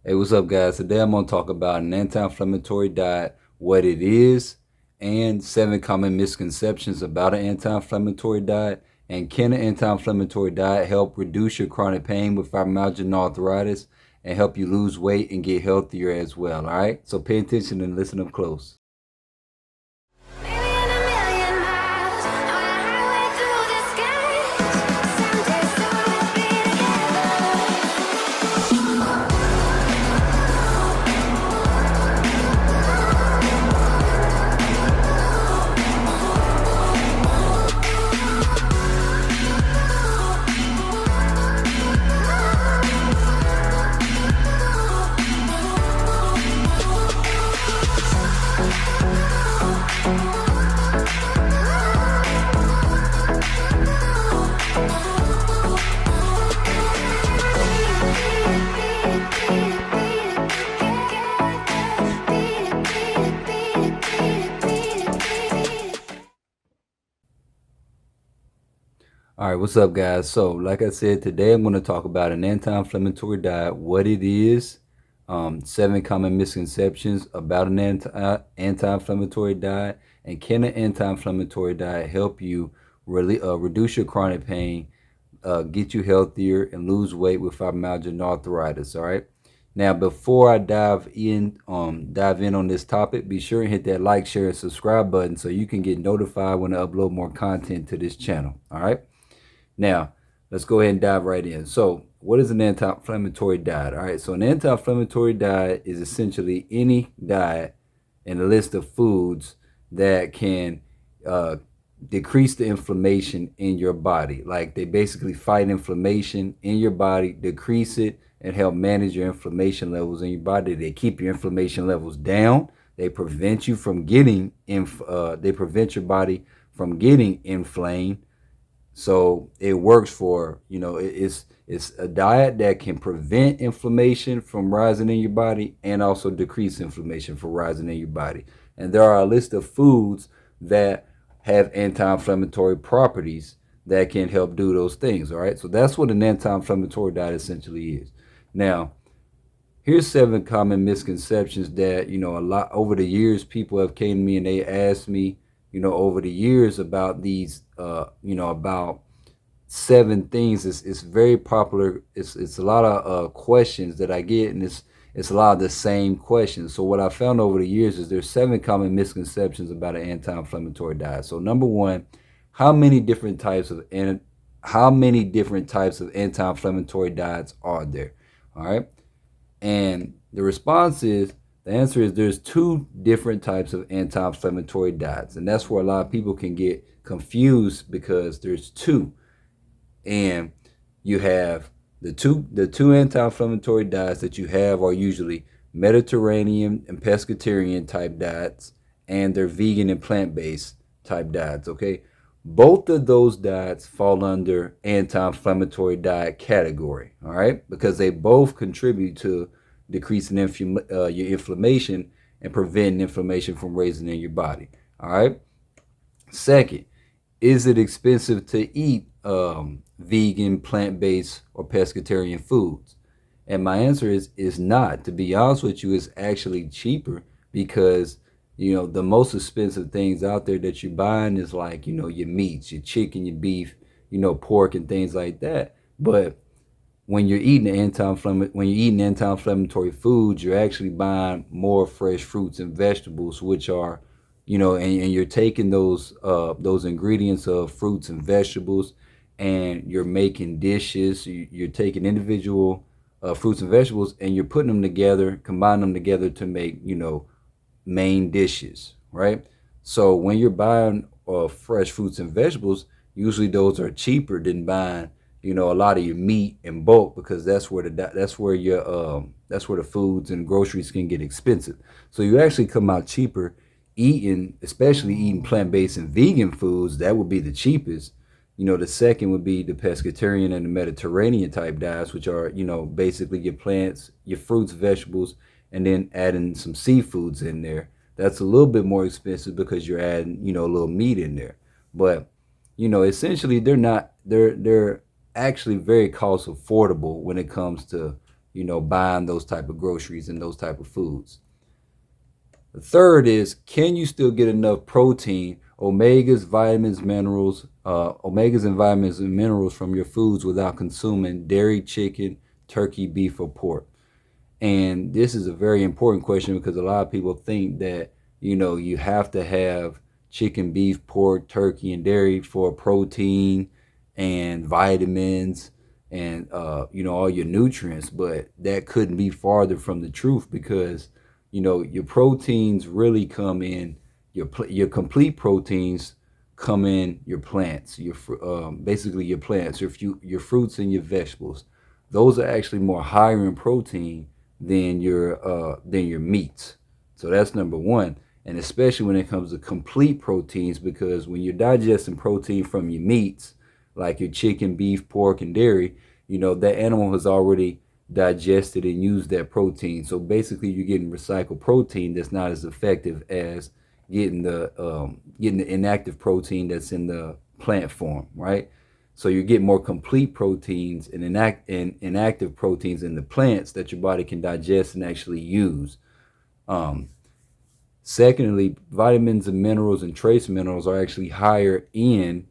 Hey, what's up, guys? Today I'm going to talk about an anti-inflammatory diet, what it is, and 7 common misconceptions about an anti-inflammatory diet. And can an anti-inflammatory diet help reduce your chronic pain with fibromyalgia and arthritis and help you lose weight and get healthier as well? All right, so pay attention and listen up close. All right, what's up, guys? So, like I said, today I'm going to talk about an anti-inflammatory diet, what it is, 7 common misconceptions about an anti-inflammatory diet, and can an anti-inflammatory diet help you really reduce your chronic pain, get you healthier, and lose weight with fibromyalgia and arthritis. All right. Now, before I dive in on this topic, be sure and hit that like, share, and subscribe button so you can get notified when I upload more content to this channel. All right. Now, let's go ahead and dive right in. So, what is an anti-inflammatory diet? All right, so an anti-inflammatory diet is essentially any diet and a list of foods that can uh, decrease the inflammation in your body. Like they basically fight inflammation in your body, decrease it, and help manage your inflammation levels in your body. They keep your inflammation levels down. They prevent you from getting they prevent your body from getting inflamed, so it works for, it's a diet that can prevent inflammation from rising in your body and also decrease inflammation from rising in your body. And there are a list of foods that have anti-inflammatory properties that can help do those things. All right. So that's what an anti-inflammatory diet essentially is. Now, here's 7 common misconceptions that, a lot over the years people have came to me and they asked me, over the years about these, about 7 things. It's very popular. It's a lot of questions that I get, and it's a lot of the same questions. So what I found over the years is there's 7 common misconceptions about an anti-inflammatory diet. So number one, how many different types of how many different types of anti-inflammatory diets are there? All right, and the answer is there's 2 different types of anti-inflammatory diets, and that's where a lot of people can get confused because there's two. And you have the two anti-inflammatory diets that you have are usually Mediterranean and pescatarian type diets, and they're vegan and plant-based type diets. Okay, both of those diets fall under anti-inflammatory diet category. All right, because they both contribute to decreasing your inflammation and preventing inflammation from raising in your body. All right. Second, is it expensive to eat vegan, plant-based, or pescatarian foods? And my answer is not. To be honest with you, it's actually cheaper because the most expensive things out there that you're buying is like your meats, your chicken, your beef, pork and things like that. But when you're eating anti-inflammatory foods, you're actually buying more fresh fruits and vegetables, which are, and you're taking those ingredients of fruits and vegetables, and you're making dishes. You're taking individual fruits and vegetables, and you're putting them together, combine them together to make main dishes, right? So when you're buying fresh fruits and vegetables, usually those are cheaper than buying a lot of your meat in bulk, because that's where the foods and groceries can get expensive. So you actually come out cheaper especially eating plant-based and vegan foods. That would be the cheapest. The second would be the pescatarian and the Mediterranean type diets, which are, basically your plants, your fruits, vegetables, and then adding some seafoods in there. That's a little bit more expensive because you're adding, a little meat in there. But, essentially they're not they're actually very cost affordable when it comes to buying those type of groceries and those type of foods. The third is, can you still get enough protein, omegas and vitamins and minerals from your foods without consuming dairy, chicken, turkey, beef, or pork? And this is a very important question because a lot of people think that, you have to have chicken, beef, pork, turkey, and dairy for protein and vitamins and, all your nutrients. But that couldn't be farther from the truth because, your proteins really come in, your complete proteins come in your plants, basically your plants, your fruits and your vegetables. Those are actually more higher in protein than your meats. So that's number one. And especially when it comes to complete proteins, because when you're digesting protein from your meats, like your chicken, beef, pork, and dairy, that animal has already digested and used that protein. So basically, you're getting recycled protein that's not as effective as getting the inactive protein that's in the plant form, right? So you get more complete proteins and inactive proteins in the plants that your body can digest and actually use. Um, Secondly, vitamins and minerals and trace minerals are actually higher in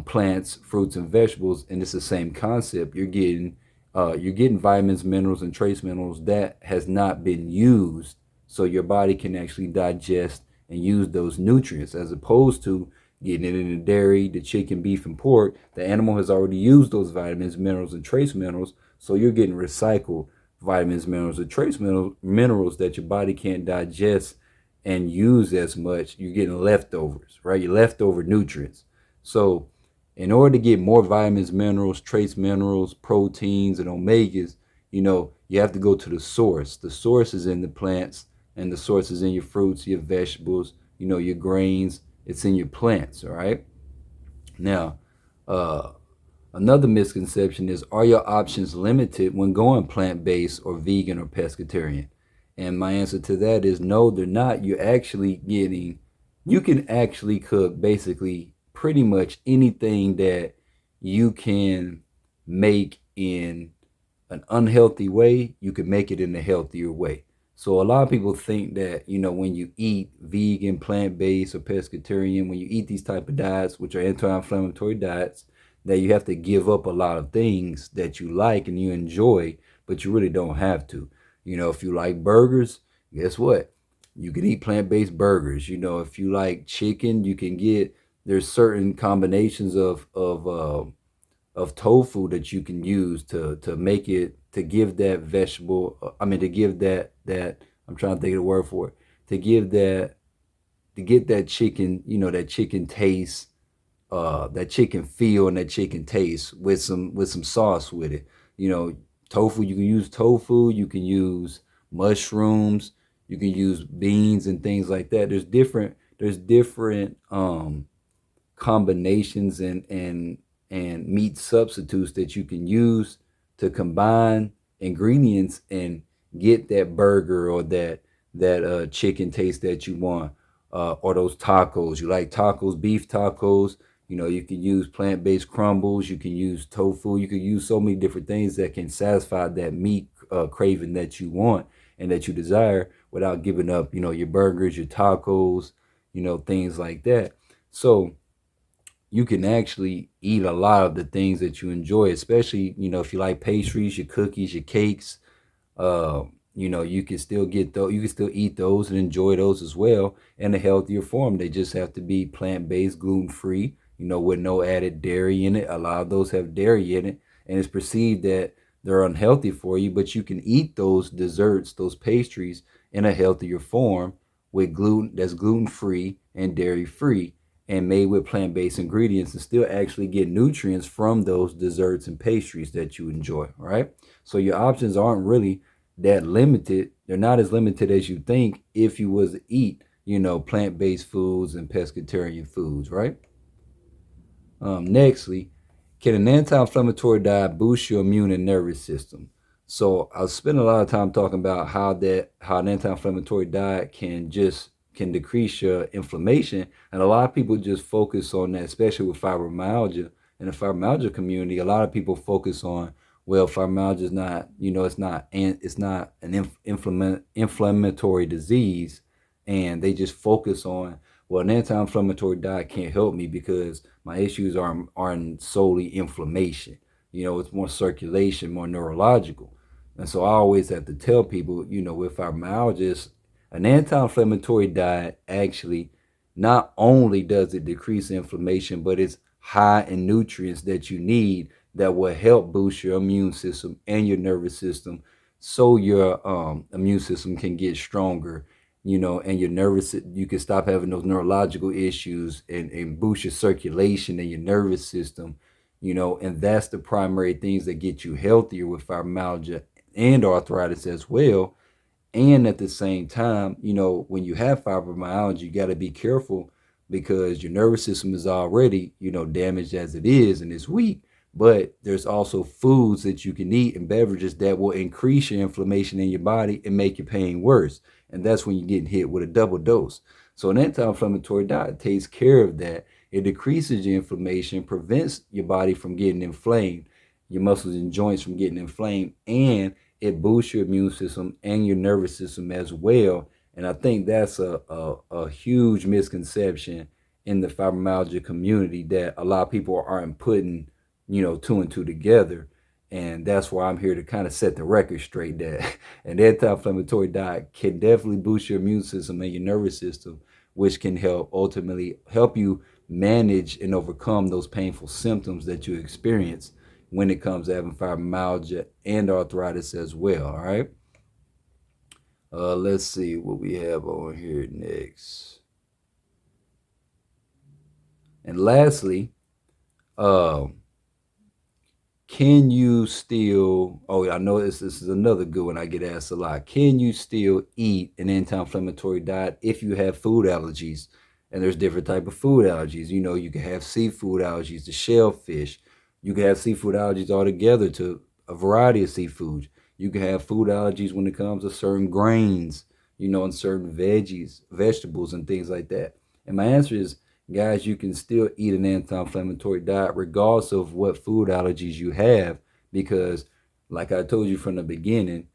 plants, fruits, and vegetables, and it's the same concept. You're getting vitamins, minerals, and trace minerals that has not been used, so your body can actually digest and use those nutrients, as opposed to getting it in the dairy, the chicken, beef, and pork. The animal has already used those vitamins, minerals, and trace minerals, so you're getting recycled vitamins, minerals, and trace minerals that your body can't digest and use as much. You're getting leftovers, right? Your leftover nutrients. So, in order to get more vitamins, minerals, trace minerals, proteins, and omegas, you have to go to the source. The source is in the plants, and the source is in your fruits, your vegetables, your grains. It's in your plants, all right? Now, uh, another misconception is, are your options limited when going plant based or vegan or pescatarian? And my answer to that is no, they're not. You can actually cook basically pretty much anything that you can make in an unhealthy way, you can make it in a healthier way. So a lot of people think that, when you eat vegan, plant-based, or pescatarian, when you eat these type of diets, which are anti-inflammatory diets, that you have to give up a lot of things that you like and you enjoy, but you really don't have to. If you like burgers, guess what? You can eat plant-based burgers. If you like chicken, there's certain combinations of tofu that you can use to make it, to give that vegetable, to give that I'm trying to think of the word for it, to give that to get that chicken, that chicken taste, that chicken feel and that chicken taste with some sauce with it. You know, tofu, you can use tofu, you can use mushrooms, you can use beans and things like that. There's different combinations and meat substitutes that you can use to combine ingredients and get that burger or that chicken taste that you want, or those tacos. You like tacos, beef tacos. You can use plant-based crumbles. You can use tofu. You can use so many different things that can satisfy that meat craving that you want and that you desire without giving up, your burgers, your tacos, things like that. So you can actually eat a lot of the things that you enjoy, especially, if you like pastries, your cookies, your cakes. uh, you can still get those, you can still eat those and enjoy those as well in a healthier form. They just have to be plant-based, gluten-free, with no added dairy in it. A lot of those have dairy in it, and it's perceived that they're unhealthy for you, but you can eat those desserts, those pastries, in a healthier form with gluten that's gluten-free and dairy-free and made with plant-based ingredients, and still actually get nutrients from those desserts and pastries that you enjoy, right? So your options aren't really that limited. They're not as limited as you think if you was to eat, plant-based foods and pescatarian foods, right? Nextly, can an anti-inflammatory diet boost your immune and nervous system? So I'll spend a lot of time talking about how an anti-inflammatory diet can decrease your inflammation, and a lot of people just focus on that, especially with fibromyalgia. In the fibromyalgia community, a lot of people focus on Well, fibromyalgia is not, it's not an inflammatory disease, and they just focus on, well, an anti-inflammatory diet can't help me because my issues aren't solely inflammation. It's more circulation, more neurological. And so I always have to tell people, with fibromyalgia, an anti-inflammatory diet actually not only does it decrease inflammation, but it's high in nutrients that you need that will help boost your immune system and your nervous system, so your immune system can get stronger, and you can stop having those neurological issues, and boost your circulation and your nervous system, and that's the primary things that get you healthier with fibromyalgia and arthritis as well. And at the same time, when you have fibromyalgia, you got to be careful because your nervous system is already, damaged as it is and it's weak. But there's also foods that you can eat and beverages that will increase your inflammation in your body and make your pain worse. And that's when you're getting hit with a double dose. So an anti-inflammatory diet takes care of that. It decreases your inflammation, prevents your body from getting inflamed, your muscles and joints from getting inflamed, and it boosts your immune system and your nervous system as well. And I think that's a huge misconception in the fibromyalgia community, that a lot of people aren't putting, two and two together. And that's why I'm here to kind of set the record straight that an anti-inflammatory diet can definitely boost your immune system and your nervous system, which can ultimately help you manage and overcome those painful symptoms that you experience when it comes to having fibromyalgia and arthritis as well. All right. Let's see what we have on here next. And lastly, uh, can you still? Oh, I know this is another good one I get asked a lot. Can you still eat an anti-inflammatory diet if you have food allergies? And there's different type of food allergies. You can have seafood allergies to shellfish. You can have seafood allergies altogether to a variety of seafoods. You can have food allergies when it comes to certain grains, and certain veggies, vegetables, and things like that. And my answer is, guys, you can still eat an anti-inflammatory diet regardless of what food allergies you have, because, like I told you from the beginning,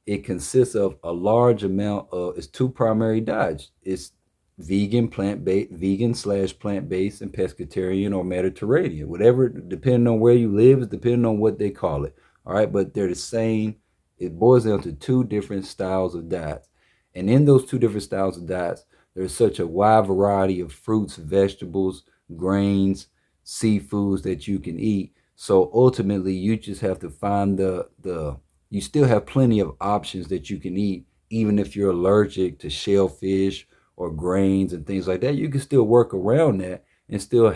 it consists of a large amount of, it's two primary diets. It's vegan/plant-based, and pescatarian or Mediterranean, whatever, depending on where you live, is depending on what they call it. All right, but they're the same. It boils down to two different styles of diets. And in those two different styles of diets, there's such a wide variety of fruits, vegetables, grains, seafoods that you can eat. So ultimately, you just have to find you still have plenty of options that you can eat, even if you're allergic to shellfish or grains and things like that. You can still work around that and still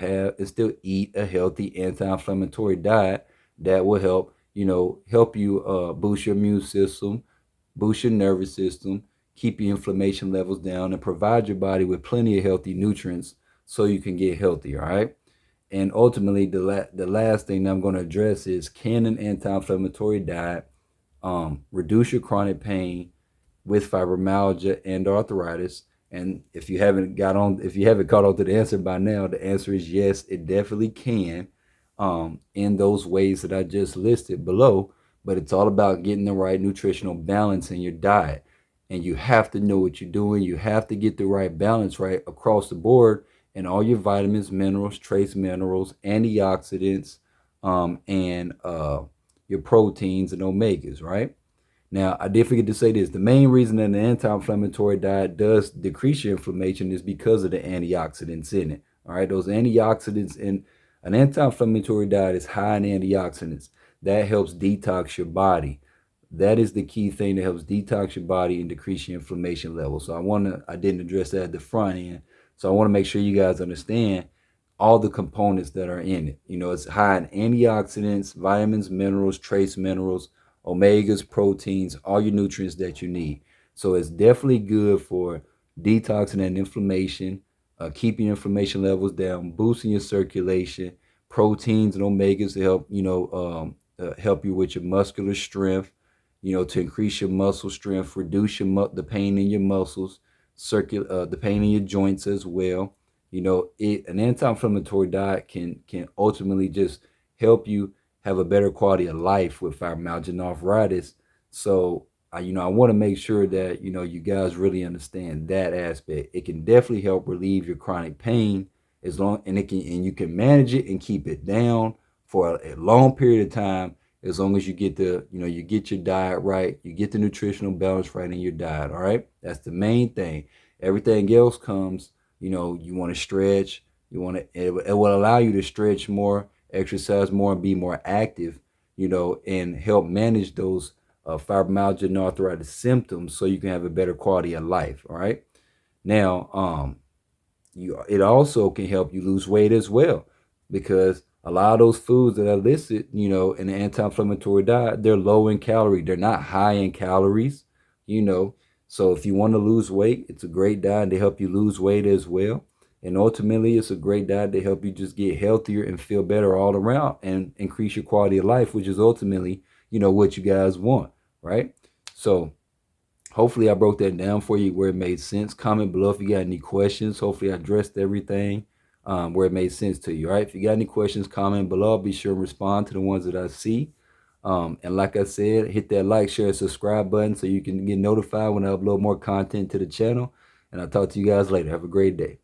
eat a healthy anti-inflammatory diet that will help you boost your immune system, boost your nervous system, keep your inflammation levels down, and provide your body with plenty of healthy nutrients so you can get healthy. All right. And ultimately, the last thing that I'm going to address is, can an anti-inflammatory diet reduce your chronic pain with fibromyalgia and arthritis? And if you haven't caught on to the answer by now, the answer is yes, it definitely can, in those ways that I just listed below. But it's all about getting the right nutritional balance in your diet. And you have to know what you're doing. You have to get the right balance right across the board, and all your vitamins, minerals, trace minerals, antioxidants, and your proteins and omegas, right? Now, I did forget to say this. The main reason that an anti-inflammatory diet does decrease your inflammation is because of the antioxidants in it. All right, those antioxidants in an anti-inflammatory diet is high in antioxidants. That helps detox your body. That is the key thing that helps detox your body and decrease your inflammation levels. So I didn't address that at the front end. So I want to make sure you guys understand all the components that are in it. It's high in antioxidants, vitamins, minerals, trace minerals, omegas, proteins, all your nutrients that you need. So it's definitely good for detoxing and inflammation, keeping your inflammation levels down, boosting your circulation, proteins and omegas to help you with your muscular strength, to increase your muscle strength, reduce the pain in your muscles, the pain in your joints as well. An anti-inflammatory diet can ultimately just help you have a better quality of life with fibromyalgia and arthritis. So I want to make sure that you guys really understand that aspect. It can definitely help relieve your chronic pain as long and you can manage it and keep it down for a long period of time as long as you get you get your diet right, you get the nutritional balance right in your diet. All right, that's the main thing. Everything else comes. You want to stretch. It will allow you to stretch more, exercise more, and be more active. And help manage those fibromyalgia and arthritis symptoms so you can have a better quality of life. All right. Now, it also can help you lose weight as well, because a lot of those foods that are listed, in the anti-inflammatory diet, they're low in calorie. They're not high in calories, you know. So if you want to lose weight, it's a great diet to help you lose weight as well. And ultimately, it's a great diet to help you just get healthier and feel better all around and increase your quality of life, which is ultimately, what you guys want, right? So hopefully I broke that down for you where it made sense. Comment below if you got any questions. Hopefully I addressed everything where it made sense to you. All right. If you got any questions, comment below. I'll be sure to respond to the ones that I see. And like I said, hit that like, share, subscribe button so you can get notified when I upload more content to the channel. And I'll talk to you guys later. Have a great day.